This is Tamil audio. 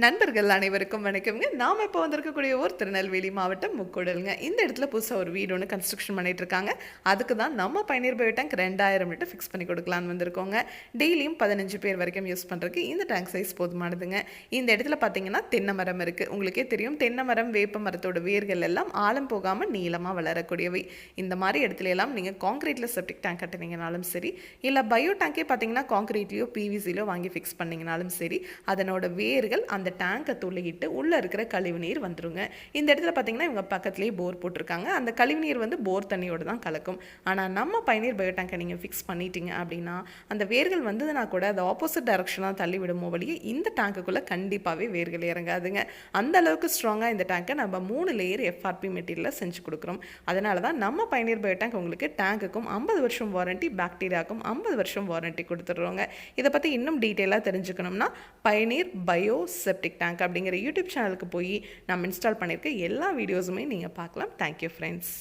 நண்பர்கள் அனைவருக்கும் வணக்கம்ங்க. நாம இப்போ வந்திருக்கக்கூடிய ஊர் திருநெல்வேலி மாவட்டம் முக்கூடலுங்க. இந்த இடத்துல புதுசாக ஒரு வீடு ஒன்று கன்ஸ்ட்ரக்ஷன் பண்ணிட்டு இருக்காங்க. அதுக்கு தான் நம்ம பயனீர் பயோ டேங்க் 2000 லிட்டர் ஃபிக்ஸ் பண்ணி கொடுக்கலான்னு வந்திருக்கோங்க. டெய்லியும் 15 பேர் வரைக்கும் யூஸ் பண்ணுறதுக்கு இந்த டேங்க் சைஸ் போதுமானதுங்க. இந்த இடத்துல பார்த்தீங்கன்னா தென்னை மரம் இருக்குது. உங்களுக்கே தெரியும், தென்னை மரம் வேப்ப மரத்தோட வேர்கள் எல்லாம் ஆழம் போகாமல் நீளமாக வளரக்கூடியவை. இந்த மாதிரி இடத்துல எல்லாம் நீங்கள் காங்கிரீட்டில் செப்டிக் டேங்க் கட்டினீங்கனாலும் சரி, இல்லை பயோ டேங்கே பார்த்தீங்கன்னா காங்கிரீட்லையோ பிவிசிலையோ வாங்கி ஃபிக்ஸ் பண்ணிங்கனாலும் சரி, அதனோட வேர்கள் அந்த டேங்கை துளையிட்டு உள்ளே இருக்கிற கழிவு நீர் வந்துருங்க. இந்த இடத்துல பார்த்தீங்கன்னா இவங்க பக்கத்துலேயே போர் போட்டிருக்காங்க. அந்த கழிவு நீர் வந்து போர் தண்ணியோடு தான் கலக்கும். ஆனால் நம்ம பயனீர் பயோ டேங்கை நீங்கள் ஃபிக்ஸ் பண்ணிட்டீங்க அப்படின்னா அந்த வேர்கள் வந்ததுன்னா கூட அது ஆப்போசிட் டைரக்ஷனாக தள்ளி விடுமோ வழியே இந்த டேங்குக்குள்ளே கண்டிப்பாகவே வேர்கள் இறங்காதுங்க. அந்த அளவுக்கு ஸ்ட்ராங்காக இந்த டேங்கை நம்ம 3 லேயர் எஃப்ஆர்பி மெட்டீரியலில் செஞ்சு கொடுக்குறோம். அதனால தான் நம்ம பயனீர் பயோ டேங்க் உங்களுக்கு டேங்குக்கும் 50 வருஷம் வாரண்டி, பாக்டீரியாவுக்கும் 50 வருஷம் வாரண்டி கொடுத்துட்றோங்க. இதை பற்றி இன்னும் டீட்டெயிலாக தெரிஞ்சுக்கணும்னா பயனீர் பயோ செப்டிக் டேங்க் அப்படிங்கிற யூடியூப் சேனலுக்கு போய் நம்ம இன்ஸ்டால் பண்ணியிருக்க எல்லா வீடியோஸுமே நீங்கள் பார்க்கலாம். Thank you friends.